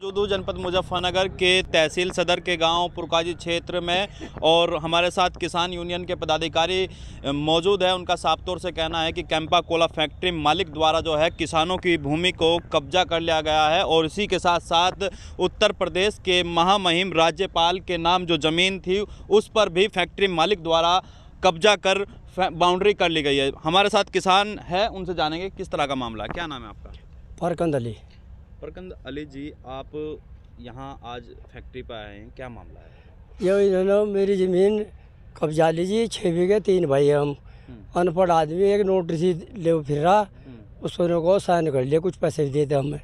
मौजूद जनपद मुजफ्फरनगर के तहसील सदर के गांव पुरकाजी क्षेत्र में और हमारे साथ किसान यूनियन के पदाधिकारी मौजूद है। उनका साफ तौर से कहना है कि कैंपा कोला फैक्ट्री मालिक द्वारा जो है किसानों की भूमि को कब्जा कर लिया गया है और इसी के साथ साथ उत्तर प्रदेश के महामहिम राज्यपाल के नाम जो ज़मीन थी उस पर भी फैक्ट्री मालिक द्वारा कब्जा कर बाउंड्री कर ली गई है। हमारे साथ किसान है, उनसे जानेंगे किस तरह का मामला है। क्या नाम है आपका? फरकंद अली। फरकंद अली जी, आप यहाँ आज फैक्ट्री पर आए हैं, क्या मामला है? ये इन्होंने मेरी ज़मीन कब्जा लीजिए, 6 बीघे 3 भाई हम अनपढ़ आदमी, एक नोटिस ले फिर रहा, उसने को साइन कर लिया, कुछ पैसे भी दिए थे हमें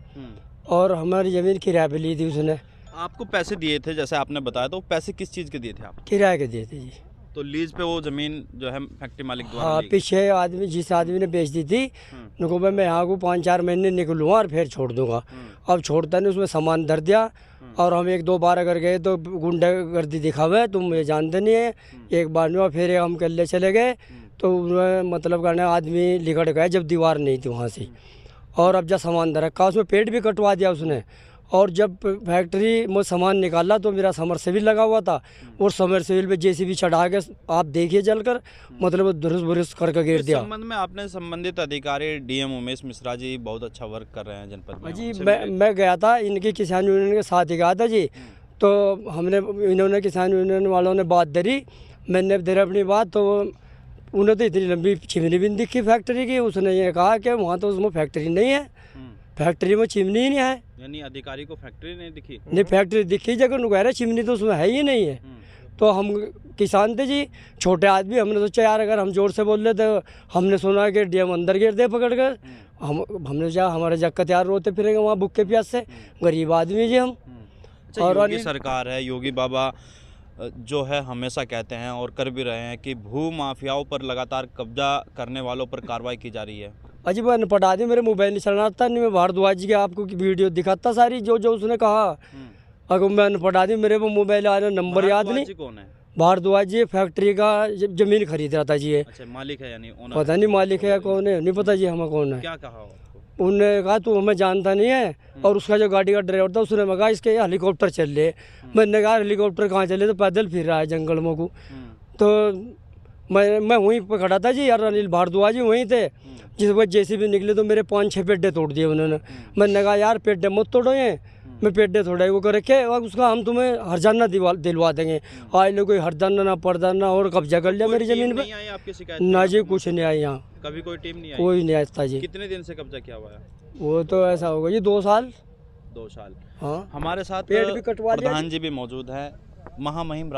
और हमारी ज़मीन किराए पे ली थी उसने। आपको पैसे दिए थे जैसे आपने बताया, तो पैसे किस चीज़ के दिए थे आप? किराए के दिए थे जी। तो लीज पे वो ज़मीन जो है फैक्ट्री मालिक द्वारा हाँ, पीछे आदमी जिस आदमी ने बेच दी थी उनको मैं यहाँ को 5-4 महीने निकलूँगा और फिर छोड़ दूँगा। अब छोड़ता नहीं, उसमें सामान धर दिया और हम 1-2 बार अगर गए तो गुंडागर्दी दिखावे, तुम ये जानते नहीं है। एक बार में फिर हम कल्ले चले गए तो उन्हें मतलब करने आदमी लिकड़ गए जब दीवार नहीं थी वहाँ से, और अब जब सामान धर रखा उसमें पेट भी कटवा दिया उसने। और जब फैक्ट्री में सामान निकाला तो मेरा समरसेबिल लगा हुआ था और समरसेबिल पे जेसीबी चढ़ा के आप देखिए जलकर मतलब दुरुस्त बुरुस्त करके गिर दिया। संबंध में आपने संबंधित अधिकारी डीएम उमेश मिश्रा जी बहुत अच्छा वर्क कर रहे हैं जनपद में जी। मैं गया था, इनकी किसान यूनियन के साथ ही गया था जी। तो हमने इन्होंने किसान यूनियन वालों ने बात धरी, मैंने धरी अपनी बात, तो उन्हें तो इतनी लंबी चिमनी भी नहीं दिखी फैक्ट्री की। उसने ये कहा कि वहाँ तो उसमें फैक्ट्री नहीं है, फैक्ट्री में चिमनी ही नहीं है। यानी अधिकारी को फैक्ट्री नहीं दिखी? नहीं, फैक्ट्री दिखी जगह कह रहे चिमनी तो उसमें है ही नहीं है। तो हम किसान थे जी, छोटे आदमी, हमने सोचा यार अगर हम जोर से बोल रहे तो हमने सुना कि डीएम अंदर गिर दे पकड़ कर। हमने सोचा हमारे जक्कत यार रोते फिरेंगे वहाँ भूखे प्यास से, गरीब आदमी जी हम। और योगी सरकार है, योगी बाबा जो है हमेशा कहते हैं और कर भी रहे हैं कि भू माफियाओं पर लगातार कब्जा करने वालों पर कार्रवाई की जा रही है। अजी मैं अनपढ़ आदमी, मेरे मोबाइल नहीं चलना था, नहीं मैं भारद्वाज जी के आपको वीडियो दिखाता सारी जो जो उसने कहा। अगर मैं अनपढ़ आदमी, मेरे वो मोबाइल आ रहा, नंबर याद नहीं। कौन है भारद्वाज जी? फैक्ट्री का जमीन खरीद रहा था जी। अच्छा, मालिक है यानी ओनर? पता नहीं मालिक है या कौन है, नहीं पता जी हमें कौन है। क्या कहा? उन्होंने कहा तू हमें जानता नहीं है, और उसका जो गाड़ी का ड्राइवर था उसने कहा इसके हेलीकॉप्टर चल रहे। मैंने कहा हेलीकॉप्टर कहाँ चले? तो पैदल फिर रहा है जंगल में को। तो मैं वहीं पर खड़ा था जी, यार अनिल भारद्वाज जी वहीं थे। जिस वक्त जेसीबी निकले तो मेरे 5-6 पेड्डे तोड़ दिए उन्होंने। मैंने कहा यार पेड्डे मत तोड़ो, ये मैं पेड्डे थोड़ा वो कर रखे और उसका हम तुम्हें हरजाना दिलवा देंगे। आज लोग कोई हरजाना ना परदाना और कब्जा कर लिया मेरी ज़मीन पे। ना जी, कुछ नहीं आई यहाँ, कभी कोई टीम नहीं आई? कोई नहीं आता जी। कितने दिन से कब्जा किया हुआ है? वो तो ऐसा होगा जी 2 साल। 2 साल। हाँ, हमारे साथ पेड़ भी कटवा दिया। प्रधान जी भी मौजूद है। महामहिम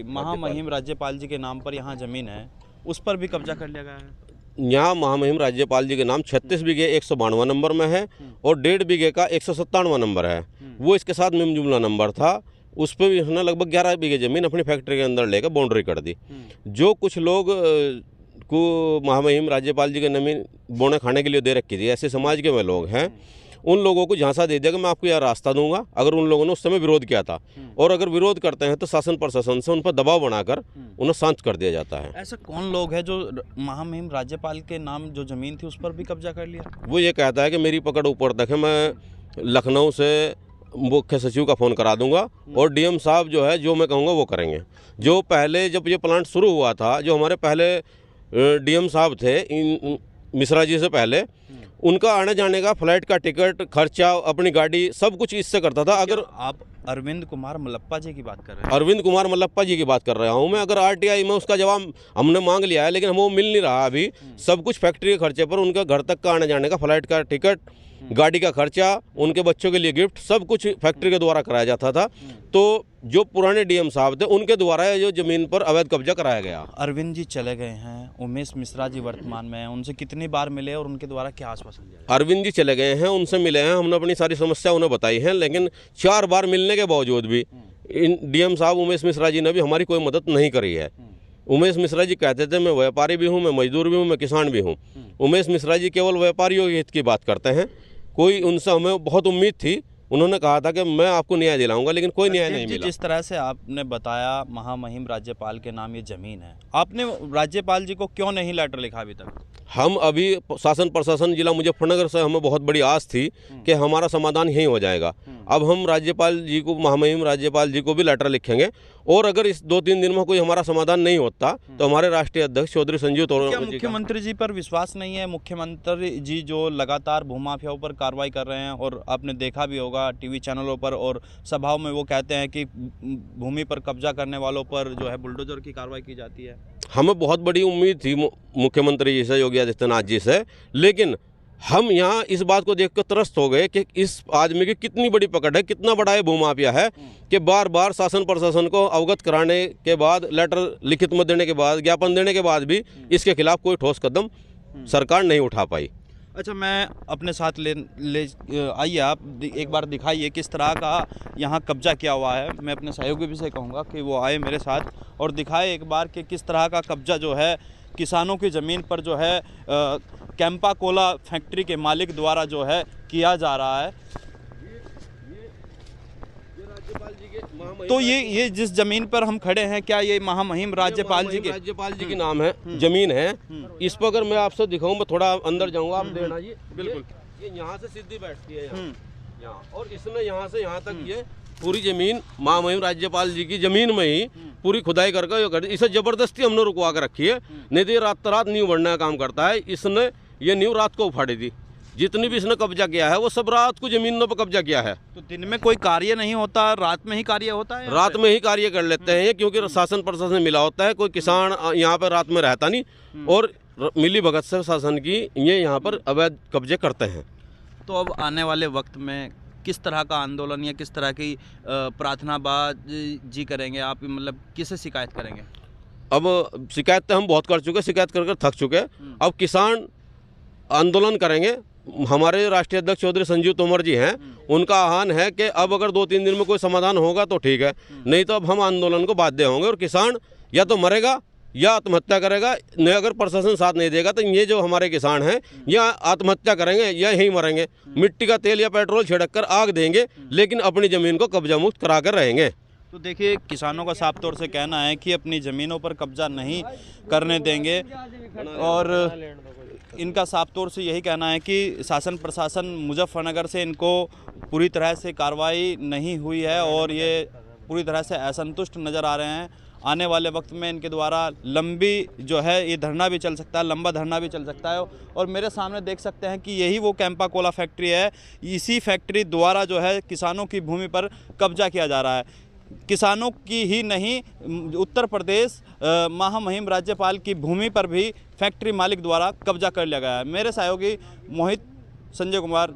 महामहिम राज्यपाल जी के नाम पर यहाँ ज़मीन है, उस पर भी कब्जा कर लिया गया है। यहाँ महामहिम राज्यपाल जी के नाम 36 बीघे 192 नंबर में है और 1.5 बीघे का 197 नंबर है। वो इसके साथ मिम जुमला नंबर था, उस पर भी उसने लगभग 11 बीघे ज़मीन अपनी फैक्ट्री के अंदर लेकर बाउंड्री कर दी। जो कुछ लोग को महामहिम राज्यपाल जी के ज़मीन बोने खाने के लिए दे रखी थी, ऐसे समाज के वे लोग हैं, उन लोगों को झांसा दे दिया कि मैं आपको यह रास्ता दूंगा। अगर उन लोगों ने उस समय विरोध किया था, और अगर विरोध करते हैं तो शासन प्रशासन से उन पर दबाव बनाकर उन्हें शांत कर दिया जाता है। ऐसा कौन लोग हैं जो महामहिम राज्यपाल के नाम जो ज़मीन थी उस पर भी कब्जा कर लिया? वो ये कहता है कि मेरी पकड़ ऊपर तक है, मैं लखनऊ से मुख्य सचिव का फ़ोन करा दूंगा और डीएम साहब जो है जो मैं कहूँगा वो करेंगे। जो पहले जब ये प्लांट शुरू हुआ था, जो हमारे पहले डीएम साहब थे इन मिश्रा जी से पहले, उनका आने जाने का फ्लाइट का टिकट खर्चा, अपनी गाड़ी, सब कुछ इससे करता था। अगर आप अरविंद कुमार मल्लप्पा जी की बात कर रहे हैं? अरविंद कुमार मल्लप्पा जी की बात कर रहा हूँ मैं। अगर आरटीआई में उसका जवाब हमने मांग लिया है, लेकिन हमें वो मिल नहीं रहा अभी। सब कुछ फैक्ट्री के खर्चे पर, उनका घर तक का आने जाने का फ्लाइट का टिकट, गाड़ी का खर्चा, उनके बच्चों के लिए गिफ्ट, सब कुछ फैक्ट्री के द्वारा कराया जाता था। तो जो पुराने डीएम साहब थे उनके द्वारा जो ज़मीन पर अवैध कब्जा कराया गया। अरविंद जी चले गए हैं, उमेश मिश्रा जी वर्तमान में हैं, उनसे कितनी बार मिले और उनके द्वारा क्या आश्वासन दिया? अरविंद जी चले गए हैं, उनसे मिले हैं, हमने अपनी सारी समस्या उन्हें बताई है, लेकिन 4 बार मिलने के बावजूद भी इन डीएम साहब उमेश मिश्रा जी ने भी हमारी कोई मदद नहीं करी है। उमेश मिश्रा जी कहते थे मैं व्यापारी भी हूँ, मैं मजदूर भी हूँ, मैं किसान भी हूँ। उमेश मिश्रा जी केवल व्यापारियों के हित की बात करते हैं। कोई उनसे हमें बहुत उम्मीद थी, उन्होंने कहा था कि मैं आपको न्याय दिलाऊंगा, लेकिन कोई न्याय नहीं मिला। जिस तरह से आपने बताया महामहिम राज्यपाल के नाम ये ज़मीन है, आपने राज्यपाल जी को क्यों नहीं लेटर लिखा अभी तक? हम अभी शासन प्रशासन जिला मुजफ्फरनगर से हमें बहुत बड़ी आस थी कि हमारा समाधान यहीं हो जाएगा। अब हम राज्यपाल जी को, महामहिम राज्यपाल जी को भी लेटर लिखेंगे, और अगर इस 2-3 दिन में कोई हमारा समाधान नहीं होता तो हमारे राष्ट्रीय अध्यक्ष चौधरी संजीव क्या तोमर जी मुख्यमंत्री जी पर विश्वास नहीं है? मुख्यमंत्री जी जो लगातार भूमाफियाओं पर कार्रवाई कर रहे हैं, और आपने देखा भी होगा टीवी चैनलों पर और सभाओं में वो कहते हैं कि भूमि पर कब्जा करने वालों पर जो है बुलडोजर की कार्रवाई की जाती है। हमें बहुत बड़ी उम्मीद थी मुख्यमंत्री जी से, योगी आदित्यनाथ जी से, लेकिन हम यहाँ इस बात को देखकर त्रस्त हो गए कि इस आदमी की कितनी बड़ी पकड़ है, कितना बड़ा ये भूमाफिया है कि बार बार शासन प्रशासन को अवगत कराने के बाद, लेटर लिखित में देने के बाद, ज्ञापन देने के बाद भी इसके खिलाफ कोई ठोस कदम सरकार नहीं उठा पाई। अच्छा, मैं अपने साथ ले आइए, आप एक बार दिखाइए किस तरह का यहाँ कब्जा किया हुआ है। मैं अपने सहयोगी भी से कहूँगा कि वो आए मेरे साथ और दिखाए एक बार कि किस तरह का कब्जा जो है किसानों की ज़मीन पर जो है कैंपा कोला फैक्ट्री के मालिक द्वारा जो है किया जा रहा है। तो ये जिस जमीन पर हम खड़े हैं, क्या ये महामहिम राज्यपाल जी के नाम है, जमीन है। इस पर अगर मैं आपसे दिखाऊं, मैं थोड़ा अंदर जाऊंगा, आप देखना जी। बिल्कुल, ये यहाँ से सीधी बैठती है यहाँ, और इसने यहाँ से यहाँ तक ये पूरी जमीन महामहिम राज्यपाल जी की जमीन में ही पूरी खुदाई करके इसे जबरदस्ती हमने रुकवा कर रखी है, नहीं तो ये रात नींव बढ़ने का काम करता है। इसने ये नींव रात को उखाड़ी थी। जितनी भी इसने कब्जा किया है वो सब रात को जमीनों पर कब्जा किया है। तो दिन में कोई कार्य नहीं होता, रात में ही कार्य होता है? रात में ही कार्य कर लेते हैं, क्योंकि शासन प्रशासन मिला होता है। कोई किसान यहाँ पर रात में रहता नहीं, और मिली भगत से शासन की ये यहाँ पर अवैध कब्जे करते हैं। तो अब आने वाले वक्त में किस तरह का आंदोलन या किस तरह की प्रार्थनाबाजी करेंगे आप? मतलब किसे शिकायत करेंगे? अब शिकायत तो हम बहुत कर चुके, शिकायत कर थक चुके। अब किसान आंदोलन करेंगे। हमारे राष्ट्रीय अध्यक्ष चौधरी संजीव तोमर जी हैं, उनका आह्वान है कि अब अगर 2-3 दिन में कोई समाधान होगा तो ठीक है, नहीं तो अब हम आंदोलन को बाध्य होंगे, और किसान या तो मरेगा या आत्महत्या करेगा। नहीं, अगर प्रशासन साथ नहीं देगा तो ये जो हमारे किसान हैं या आत्महत्या करेंगे या यहीं मरेंगे। मिट्टी का तेल या पेट्रोल छिड़क कर आग देंगे, लेकिन अपनी ज़मीन को कब्जा मुक्त करा कर रहेंगे। तो देखिए, किसानों का साफ तौर से कहना है कि अपनी ज़मीनों पर कब्जा नहीं करने देंगे, और इनका साफ तौर से यही कहना है कि शासन प्रशासन मुजफ्फरनगर से इनको पूरी तरह से कार्रवाई नहीं हुई है, और ये पूरी तरह से असंतुष्ट नज़र आ रहे हैं। आने वाले वक्त में इनके द्वारा लंबी जो है ये धरना भी चल सकता है, लंबा धरना भी चल सकता है। और मेरे सामने देख सकते हैं कि यही वो कैंपा कोला फैक्ट्री है। इसी फैक्ट्री द्वारा जो है किसानों की भूमि पर कब्जा किया जा रहा है। किसानों की ही नहीं, उत्तर प्रदेश महामहिम राज्यपाल की भूमि पर भी फैक्ट्री मालिक द्वारा कब्जा कर लिया गया है। मेरे सहयोगी मोहित, संजय कुमार।